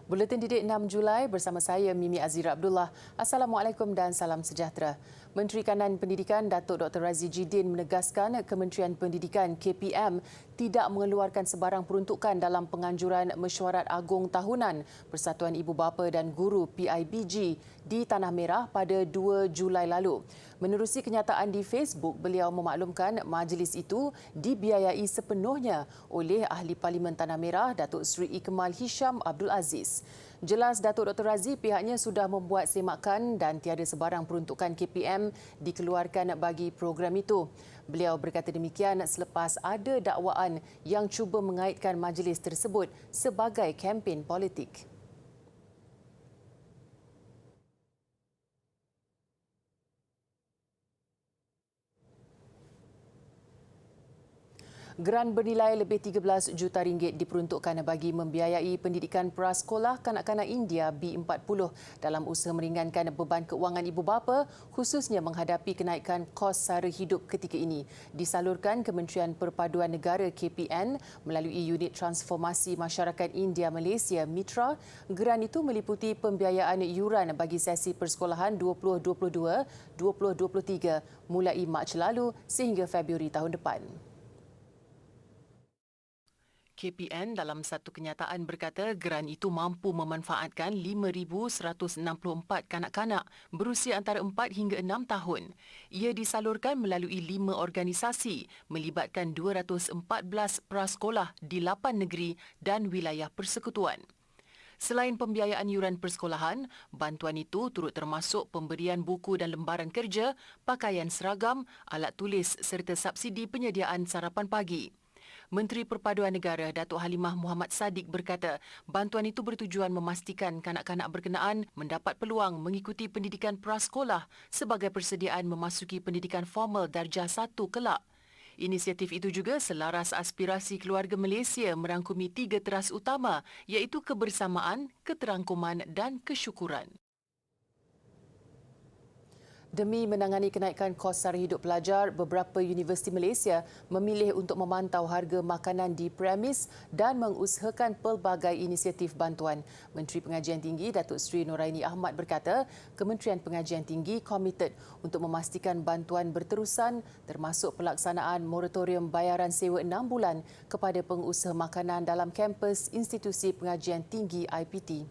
Buletin Didik 6 Julai bersama saya Mimi Azira Abdullah. Assalamualaikum dan salam sejahtera. Menteri Kanan Pendidikan Datuk Dr. Razzie Jidin menegaskan Kementerian Pendidikan KPM tidak mengeluarkan sebarang peruntukan dalam penganjuran Mesyuarat Agung Tahunan Persatuan Ibu Bapa dan Guru PIBG di Tanah Merah pada 2 Julai lalu. Menerusi kenyataan di Facebook, beliau memaklumkan majlis itu dibiayai sepenuhnya oleh Ahli Parlimen Tanah Merah Datuk Seri Ikmal Hisham Abdul Aziz. Jelas Datuk Dr. Razzie pihaknya sudah membuat semakan dan tiada sebarang peruntukan KPM dikeluarkan bagi program itu. Beliau berkata demikian selepas ada dakwaan yang cuba mengaitkan majlis tersebut sebagai kempen politik. Geran bernilai lebih 13 juta ringgit diperuntukkan bagi membiayai pendidikan prasekolah kanak-kanak India B40 dalam usaha meringankan beban keuangan ibu bapa khususnya menghadapi kenaikan kos sara hidup ketika ini. Disalurkan Kementerian Perpaduan Negara KPN melalui Unit Transformasi Masyarakat India Malaysia Mitra. Geran itu meliputi pembiayaan yuran bagi sesi persekolahan 2022-2023 mulai Mac lalu sehingga Februari tahun depan. KPN dalam satu kenyataan berkata geran itu mampu memanfaatkan 5,164 kanak-kanak berusia antara 4 hingga 6 tahun. Ia disalurkan melalui 5 organisasi melibatkan 214 prasekolah di 8 negeri dan wilayah persekutuan. Selain pembiayaan yuran persekolahan, bantuan itu turut termasuk pemberian buku dan lembaran kerja, pakaian seragam, alat tulis serta subsidi penyediaan sarapan pagi. Menteri Perpaduan Negara Datuk Halimah Muhammad Sadiq berkata, bantuan itu bertujuan memastikan kanak-kanak berkenaan mendapat peluang mengikuti pendidikan prasekolah sebagai persediaan memasuki pendidikan formal darjah 1 kelak. Inisiatif itu juga selaras aspirasi keluarga Malaysia merangkumi 3 teras utama iaitu kebersamaan, keterangkuman dan kesyukuran. Demi menangani kenaikan kos sara hidup pelajar, beberapa universiti Malaysia memilih untuk memantau harga makanan di premis dan mengusahakan pelbagai inisiatif bantuan. Menteri Pengajian Tinggi Datuk Seri Noraini Ahmad berkata, Kementerian Pengajian Tinggi komited untuk memastikan bantuan berterusan termasuk pelaksanaan moratorium bayaran sewa 6 bulan kepada pengusaha makanan dalam kampus Institusi Pengajian Tinggi IPT.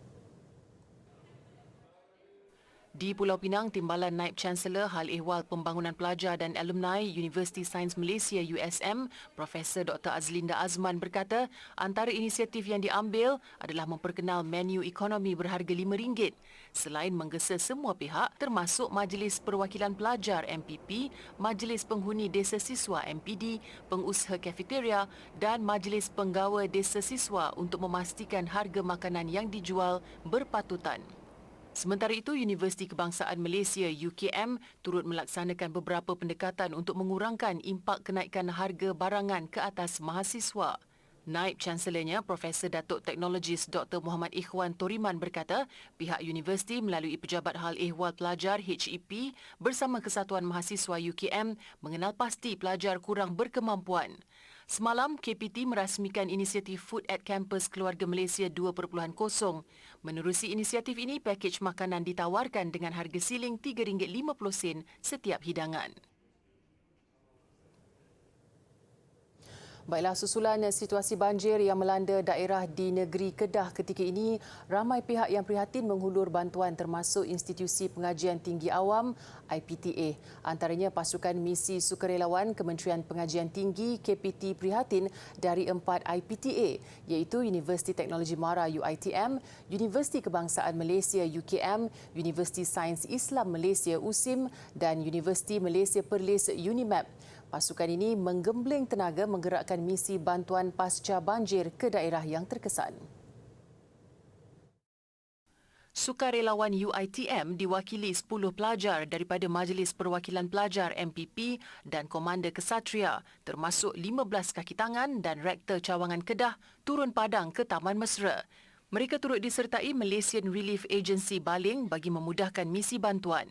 Di Pulau Pinang, Timbalan Naib Chancellor Hal Ehwal Pembangunan Pelajar dan Alumni Universiti Sains Malaysia USM, Profesor Dr. Azlinda Azman berkata, antara inisiatif yang diambil adalah memperkenal menu ekonomi berharga RM5 selain menggesa semua pihak termasuk Majlis Perwakilan Pelajar MPP, Majlis Penghuni Desa Siswa MPD, pengusaha kafeteria dan Majlis Penggawa Desa Siswa untuk memastikan harga makanan yang dijual berpatutan. Sementara itu, Universiti Kebangsaan Malaysia UKM turut melaksanakan beberapa pendekatan untuk mengurangkan impak kenaikan harga barangan ke atas mahasiswa. Naib Chancellernya, Profesor Datuk Teknologis Dr. Muhammad Ikhwan Toriman berkata, pihak universiti melalui Pejabat Hal Ehwal Pelajar HEP bersama Kesatuan Mahasiswa UKM mengenal pasti pelajar kurang berkemampuan. Semalam, KPT merasmikan inisiatif Food at Campus Keluarga Malaysia 2.0. Menerusi inisiatif ini, pakej makanan ditawarkan dengan harga siling RM3.50 setiap hidangan. Baiklah, susulan situasi banjir yang melanda daerah di negeri Kedah ketika ini, ramai pihak yang prihatin menghulur bantuan termasuk Institusi Pengajian Tinggi Awam IPTA. Antaranya pasukan misi sukarelawan Kementerian Pengajian Tinggi KPT prihatin dari 4 IPTA iaitu Universiti Teknologi Mara UiTM, Universiti Kebangsaan Malaysia UKM, Universiti Sains Islam Malaysia USIM dan Universiti Malaysia Perlis UNIMAP. Pasukan ini menggembling tenaga menggerakkan misi bantuan pasca banjir ke daerah yang terkesan. Sukarelawan UiTM diwakili 10 pelajar daripada Majlis Perwakilan Pelajar MPP dan Komander Kesatria, termasuk 15 kaki tangan dan Rektor Cawangan Kedah turun padang ke Taman Mesra. Mereka turut disertai Malaysian Relief Agency Baling bagi memudahkan misi bantuan.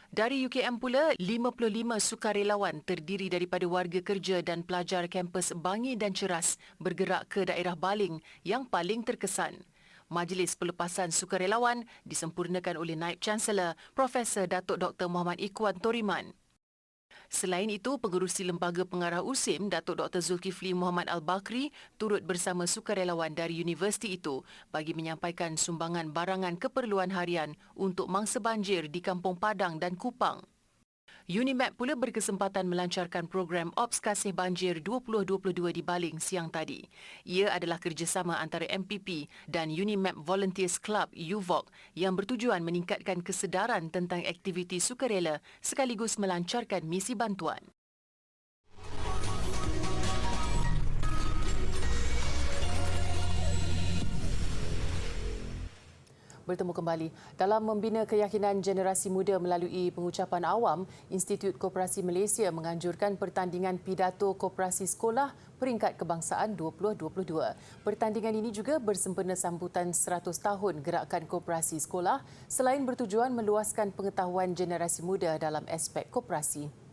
Dari UKM pula, 55 sukarelawan terdiri daripada warga kerja dan pelajar kampus Bangi dan Ceras bergerak ke daerah Baling yang paling terkesan. Majlis Pelepasan Sukarelawan disempurnakan oleh Naib Chancellor Profesor Datuk Dr. Muhammad Ikhwan Toriman. Selain itu, Pengerusi Lembaga Pengarah USIM, Datuk Dr. Zulkifli Muhammad Al-Bakri, turut bersama sukarelawan dari universiti itu bagi menyampaikan sumbangan barangan keperluan harian untuk mangsa banjir di Kampung Padang dan Kupang. UNIMAP pula berkesempatan melancarkan program Ops Kasih Banjir 2022 di Baling siang tadi. Ia adalah kerjasama antara MPP dan UNIMAP Volunteers Club UVOC yang bertujuan meningkatkan kesedaran tentang aktiviti sukarela sekaligus melancarkan misi bantuan. Bertemu kembali. Dalam membina keyakinan generasi muda melalui pengucapan awam, Institut Koperasi Malaysia menganjurkan pertandingan pidato koperasi sekolah peringkat kebangsaan 2022. Pertandingan ini juga bersempena sambutan 100 tahun Gerakan Koperasi Sekolah selain bertujuan meluaskan pengetahuan generasi muda dalam aspek koperasi.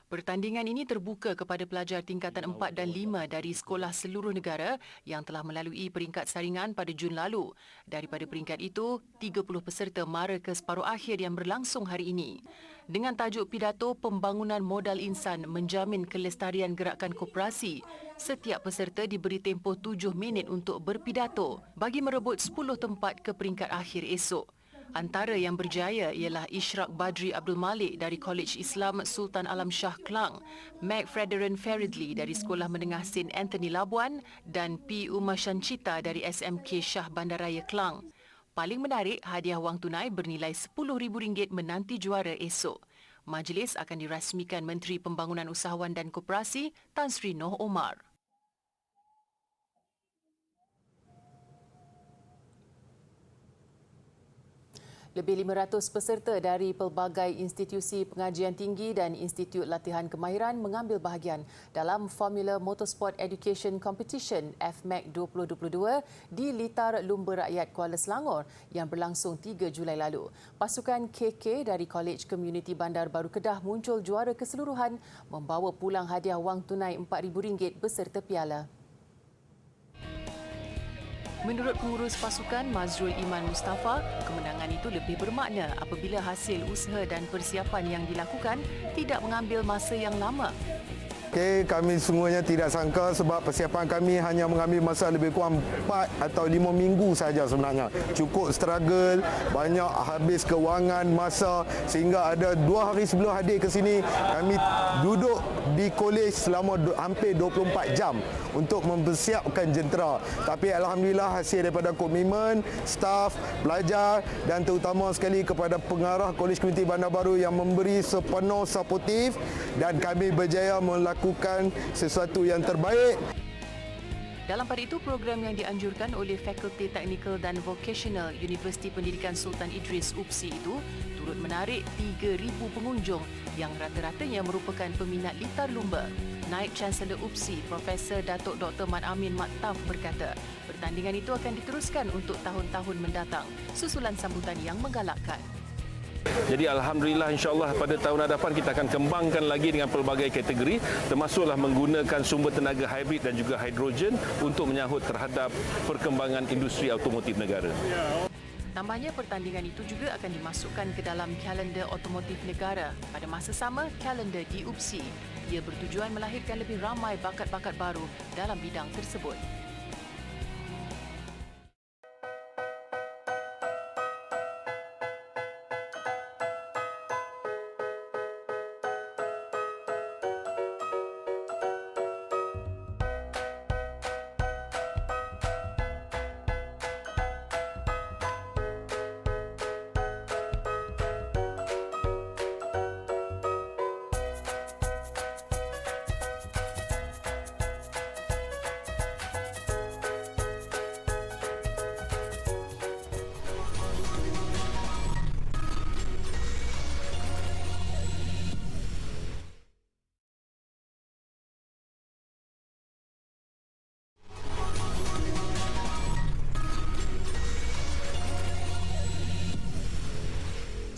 Pertandingan ini terbuka kepada pelajar tingkatan 4 dan 5 dari sekolah seluruh negara yang telah melalui peringkat saringan pada Jun lalu. Daripada peringkat itu, 30 peserta mara ke separuh akhir yang berlangsung hari ini. Dengan tajuk pidato Pembangunan Modal Insan Menjamin Kelestarian Gerakan Koperasi, setiap peserta diberi tempoh 7 minit untuk berpidato bagi merebut 10 tempat ke peringkat akhir esok. Antara yang berjaya ialah Ishraq Badri Abdul Malik dari Kolej Islam Sultan Alam Shah Klang, Mac Frederian Feridli dari Sekolah Menengah St. Anthony Labuan dan P. Umar Shanchita dari SMK Shah Bandaraya Klang. Paling menarik, hadiah wang tunai bernilai RM10,000 menanti juara esok. Majlis akan dirasmikan Menteri Pembangunan Usahawan dan Koperasi Tan Sri Noh Omar. Lebih 500 peserta dari pelbagai institusi pengajian tinggi dan Institut Latihan Kemahiran mengambil bahagian dalam Formula Motorsport Education Competition FMAC 2022 di Litar Lumba Rakyat Kuala Selangor yang berlangsung 3 Julai lalu. Pasukan KK dari Kolej Komuniti Bandar Baru Kedah muncul juara keseluruhan membawa pulang hadiah wang tunai RM4,000 beserta piala. Menurut pengurus pasukan Mazrul Iman Mustafa, kemenangan itu lebih bermakna apabila hasil usaha dan persiapan yang dilakukan tidak mengambil masa yang lama. Okey, kami semuanya tidak sangka sebab persiapan kami hanya mengambil masa lebih kurang 4 atau 5 minggu saja sebenarnya. Cukup struggle, banyak habis kewangan, masa sehingga ada 2 hari sebelum hadir ke sini kami duduk di kolej selama hampir 24 jam untuk mempersiapkan jentera. Tapi alhamdulillah hasil daripada komitmen staf, pelajar dan terutama sekali kepada pengarah Kolej Komuniti Bandar Baru yang memberi sepenuh suportif dan kami berjaya melakukan sesuatu yang terbaik. Dalam pada itu, program yang dianjurkan oleh Fakulti Teknikal dan Vocational Universiti Pendidikan Sultan Idris UPSI itu turut menarik 3,000 pengunjung yang rata-ratanya merupakan peminat litar lumba. Naib Chancellor UPSI, Profesor Datuk Dr. Mat Amin Maktaf berkata, pertandingan itu akan diteruskan untuk tahun-tahun mendatang, susulan sambutan yang menggalakkan. Jadi alhamdulillah insya-Allah pada tahun hadapan kita akan kembangkan lagi dengan pelbagai kategori termasuklah menggunakan sumber tenaga hybrid dan juga hidrogen untuk menyahut terhadap perkembangan industri automotif negara. Tambahnya, pertandingan itu juga akan dimasukkan ke dalam kalender otomotif negara. Pada masa sama, kalender di UPSI. Ia bertujuan melahirkan lebih ramai bakat-bakat baru dalam bidang tersebut.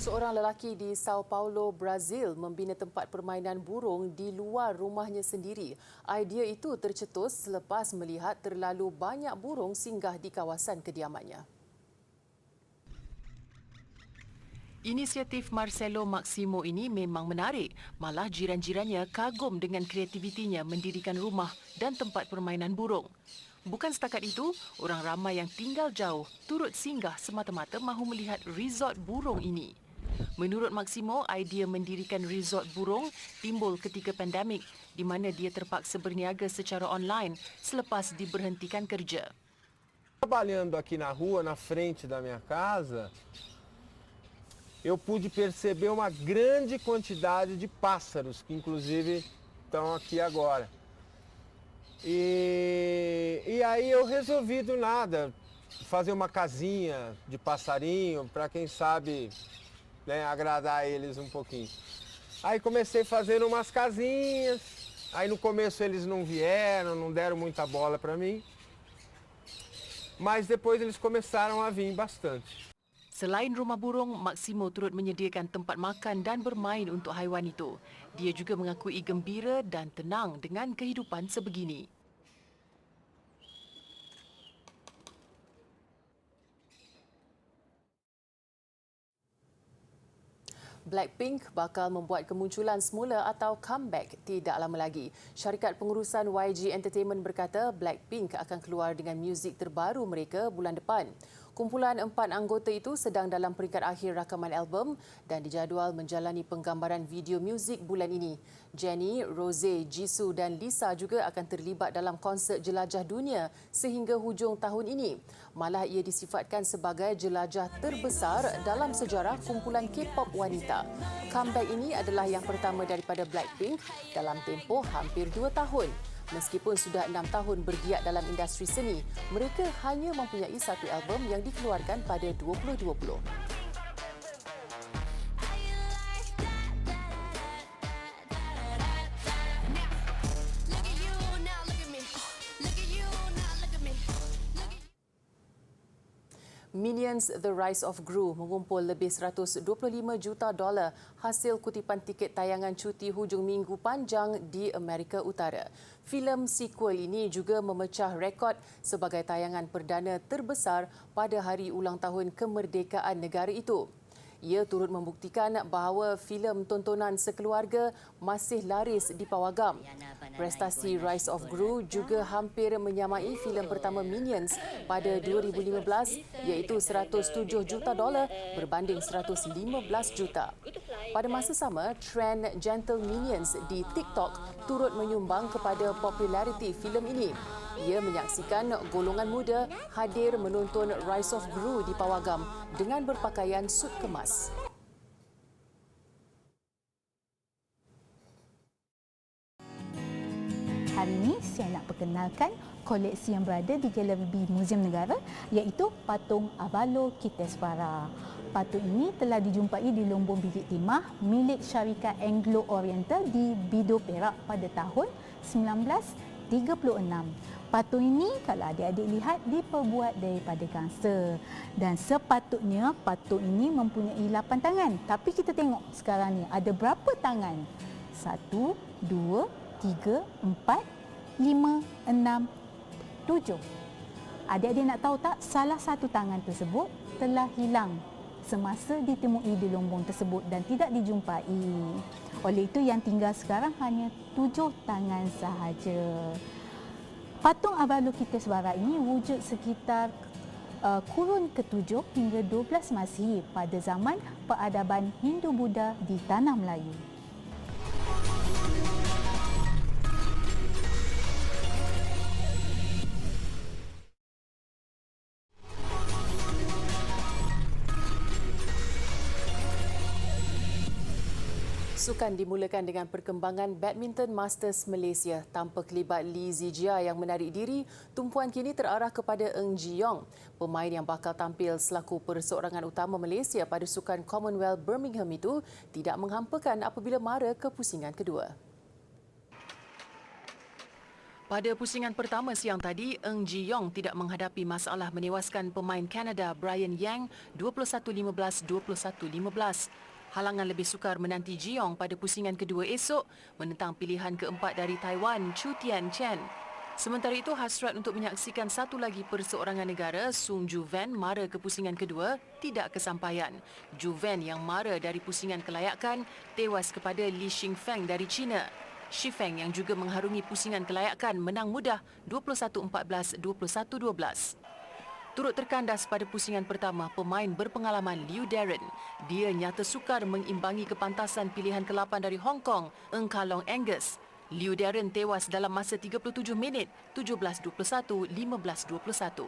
Seorang lelaki di Sao Paulo, Brazil membina tempat permainan burung di luar rumahnya sendiri. Idea itu tercetus selepas melihat terlalu banyak burung singgah di kawasan kediamannya. Inisiatif Marcelo Maximo ini memang menarik. Malah jiran-jirannya kagum dengan kreativitinya mendirikan rumah dan tempat permainan burung. Bukan setakat itu, orang ramai yang tinggal jauh turut singgah semata-mata mahu melihat resort burung ini. Menurut Maximo, idea mendirikan resort burung timbul ketika pandemik di mana dia terpaksa berniaga secara online selepas diberhentikan kerja. Trabalhando aqui na rua, na frente da minha casa, eu pude perceber uma grande quantidade de pássaros, que inclusive estão aqui agora. E aí eu resolvi do nada fazer uma casinha de passarinho para quem sabe, né, agradar eles um pouquinho. Aí comecei fazendo umas casinhas, aí no começo eles não vieram, não deram muita bola para mim, mas depois eles começaram a vir bastante. Selain rumah burung, Maximo turut menyediakan tempat makan dan bermain untuk haiwan itu. Dia juga mengakui gembira dan tenang dengan kehidupan sebegini. Blackpink bakal membuat kemunculan semula atau comeback tidak lama lagi. Syarikat pengurusan YG Entertainment berkata Blackpink akan keluar dengan muzik terbaru mereka bulan depan. Kumpulan 4 anggota itu sedang dalam peringkat akhir rakaman album dan dijadual menjalani penggambaran video muzik bulan ini. Jennie, Rose, Jisoo dan Lisa juga akan terlibat dalam konsert jelajah dunia sehingga hujung tahun ini. Malah ia disifatkan sebagai jelajah terbesar dalam sejarah kumpulan K-pop wanita. Comeback ini adalah yang pertama daripada Blackpink dalam tempoh hampir 2 tahun. Meskipun sudah 6 tahun bergiat dalam industri seni, mereka hanya mempunyai satu album yang dikeluarkan pada 2020. Minions The Rise of Gru mengumpul lebih $125 juta hasil kutipan tiket tayangan cuti hujung minggu panjang di Amerika Utara. Filem sequel ini juga memecah rekod sebagai tayangan perdana terbesar pada hari ulang tahun kemerdekaan negara itu. Ia turut membuktikan bahawa filem tontonan sekeluarga masih laris di pawagam. Prestasi Rise of Gru juga hampir menyamai filem pertama Minions pada 2015 iaitu $107 juta berbanding $115 juta. Pada masa sama, trend Gentle Minions di TikTok turut menyumbang kepada populariti filem ini. Ia menyaksikan golongan muda hadir menonton Rise of Gru di pawagam dengan berpakaian sut kemas. Hari ini saya nak perkenalkan koleksi yang berada di Galeri Muzium Negara iaitu patung Avalokiteshvara. Patung ini telah dijumpai di Lombong Bilik Timah milik syarikat Anglo Oriental di Bido, Perak pada tahun 1936. Patung ini kalau adik-adik lihat diperbuat daripada gangsa dan sepatutnya patung ini mempunyai 8 tangan. Tapi kita tengok sekarang ni ada berapa tangan? 1, 2, 3, 4, 5, 6, 7. Adik-adik nak tahu tak, salah satu tangan tersebut telah hilang semasa ditemui di Lombong tersebut dan tidak dijumpai. Oleh itu yang tinggal sekarang hanya 7 tangan sahaja. Patung Avalokiteshvara ini wujud sekitar kurun ke-7 hingga 12 Masihi pada zaman peradaban Hindu-Buddha di Tanah Melayu. Sukan dimulakan dengan perkembangan Badminton Masters Malaysia. Tanpa kelibat Lee Zijia yang menarik diri, tumpuan kini terarah kepada Ng Ji Yong, pemain yang bakal tampil selaku perseorangan utama Malaysia pada Sukan Commonwealth Birmingham itu tidak menghampakan apabila mara kepusingan kedua. Pada pusingan pertama siang tadi, Eng Ji Yong tidak menghadapi masalah menewaskan pemain Kanada Brian Yang 21-15, 21-15. Halangan lebih sukar menanti Ji Yong pada pusingan kedua esok menentang pilihan keempat dari Taiwan, Chu Tian Chen. Sementara itu, hasrat untuk menyaksikan satu lagi perseorangan negara, Sung Ju Ven mara ke pusingan kedua, tidak kesampaian. Ju Ven yang mara dari pusingan kelayakan tewas kepada Li Xingfeng dari China. Shi Feng yang juga mengharungi pusingan kelayakan menang mudah 21-14, 21-12. Turut terkandas pada pusingan pertama pemain berpengalaman Liu Darren. Dia nyata sukar mengimbangi kepantasan pilihan ke-8 dari Hong Kong, Eng Kalong Angus. Liu Darren tewas dalam masa 37 minit, 17-21, 15-21.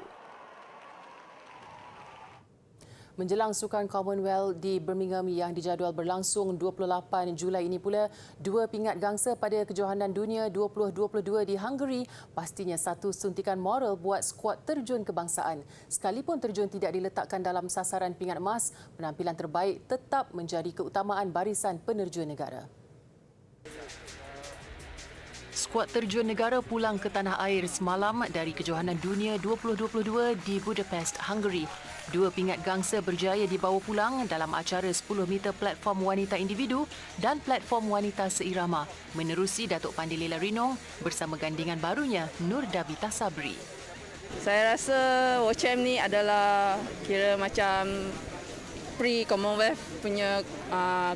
Menjelang Sukan Commonwealth di Birmingham yang dijadual berlangsung 28 Julai ini pula, dua pingat gangsa pada Kejohanan Dunia 2022 di Hungary pastinya satu suntikan moral buat skuad terjun kebangsaan. Sekalipun terjun tidak diletakkan dalam sasaran pingat emas, penampilan terbaik tetap menjadi keutamaan barisan penerjun negara. Skuad terjun negara pulang ke tanah air semalam dari Kejohanan Dunia 2022 di Budapest, Hungary. Dua pingat gangsa berjaya dibawa pulang dalam acara 10 meter platform wanita individu dan platform wanita seirama menerusi Datuk Pandilela Rinong bersama gandingan barunya Nur Davita Sabri. Saya rasa WOCHAM ni adalah kira macam pre-Commonwealth punya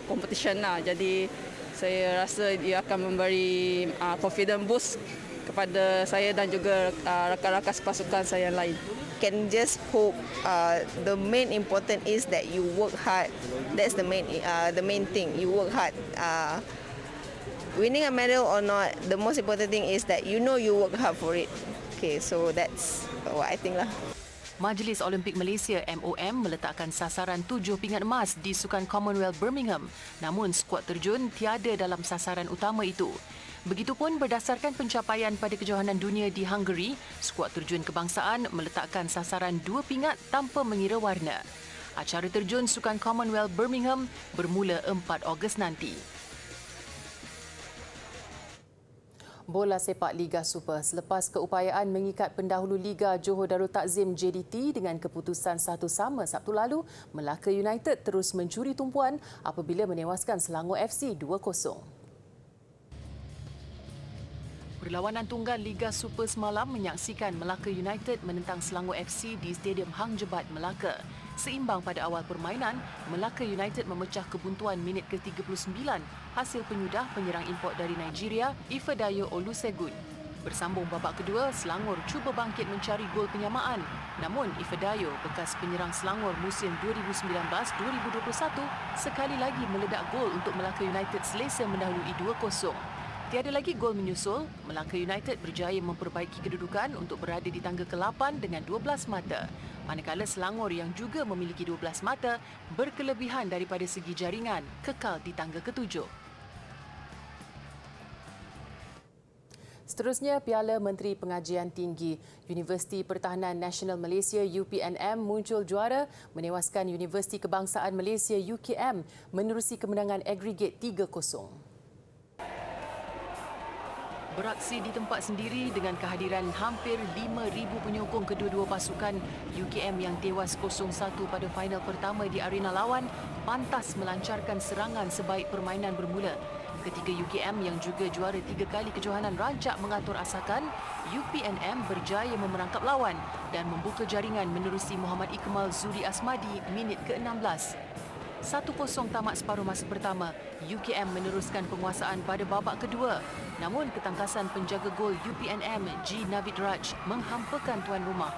competition lah. Jadi saya rasa dia akan memberi confidence boost kepada saya dan juga rakan-rakan sepasukan saya yang lain. Can just hope the main important is that you work hard. That's the main thing. You work hard. Winning a medal or not, the most important thing is that you know you work hard for it. Okay, so that's what I think lah. Majlis Olimpik Malaysia MOM meletakkan sasaran 7 pingat emas di Sukan Commonwealth Birmingham. Namun skuad terjun tiada dalam sasaran utama itu. Begitupun berdasarkan pencapaian pada Kejohanan Dunia di Hungary, skuad terjun kebangsaan meletakkan sasaran 2 pingat tanpa mengira warna. Acara terjun Sukan Commonwealth Birmingham bermula 4 Ogos nanti. Bola sepak Liga Super selepas keupayaan mengikat pendahulu Liga Johor Darul Takzim JDT dengan keputusan 1-1 Sabtu lalu, Melaka United terus mencuri tumpuan apabila menewaskan Selangor FC 2-0. Perlawanan tunggal Liga Super semalam menyaksikan Melaka United menentang Selangor FC di Stadium Hang Jebat, Melaka. Seimbang pada awal permainan, Melaka United memecah kebuntuan minit ke-39 hasil penyudah penyerang import dari Nigeria, Ifedayo Olusegun. Bersambung babak kedua, Selangor cuba bangkit mencari gol penyamaan. Namun Ifedayo, bekas penyerang Selangor musim 2019-2021, sekali lagi meledak gol untuk Melaka United selesa mendahului 2-0. Tiada lagi gol menyusul, Melaka United berjaya memperbaiki kedudukan untuk berada di tangga ke-8 dengan 12 mata. Manakala Selangor yang juga memiliki 12 mata berkelebihan daripada segi jaringan, kekal di tangga ke-7. Seterusnya, Piala Menteri Pengajian Tinggi Universiti Pertahanan Nasional Malaysia UPNM muncul juara menewaskan Universiti Kebangsaan Malaysia UKM menerusi kemenangan agregat 3-0. Beraksi di tempat sendiri dengan kehadiran hampir 5,000 penyokong kedua-dua pasukan, UKM yang tewas 0-1 pada final pertama di arena lawan pantas melancarkan serangan sebaik permainan bermula. Ketika UKM yang juga juara 3 kali kejohanan rancak mengatur asakan, UPNM berjaya memerangkap lawan dan membuka jaringan menerusi Muhammad Ikmal Zuri Asmadi minit ke-16. 1-0 tamat separuh masa pertama, UKM meneruskan penguasaan pada babak kedua. Namun ketangkasan penjaga gol UPNM G. Navid Raj menghampakan tuan rumah.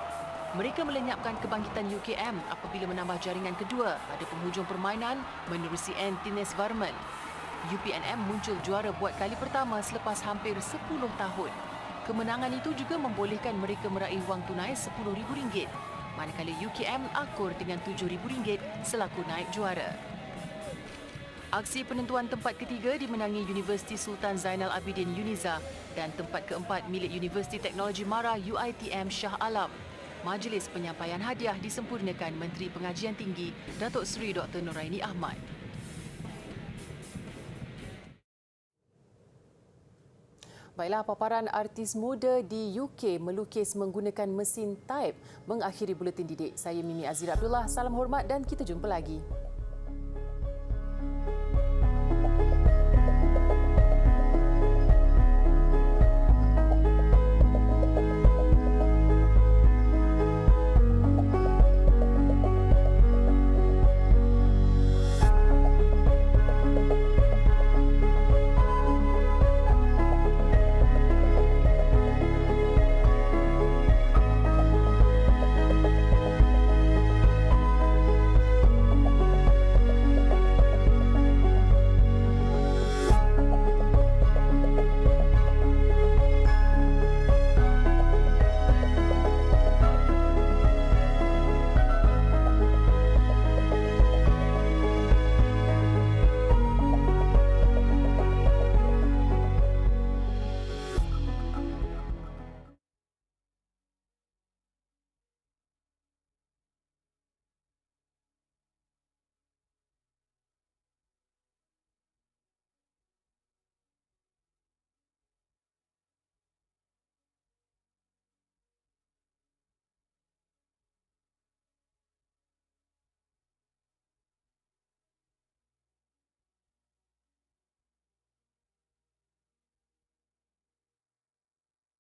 Mereka melenyapkan kebangkitan UKM apabila menambah jaringan kedua pada penghujung permainan menerusi Antines Varman. UPNM muncul juara buat kali pertama selepas hampir 10 tahun. Kemenangan itu juga membolehkan mereka meraih wang tunai RM10,000. Manakala UKM akur dengan RM7,000 selaku naib juara. Aksi penentuan tempat ketiga dimenangi Universiti Sultan Zainal Abidin Uniza dan tempat keempat milik Universiti Teknologi Mara UiTM Shah Alam. Majlis penyampaian hadiah disempurnakan Menteri Pengajian Tinggi Datuk Seri Dr. Noraini Ahmad. Baiklah, paparan artis muda di UK melukis menggunakan mesin type mengakhiri Buletin Didik. Saya Mimi Azira Abdullah. Salam hormat dan kita jumpa lagi.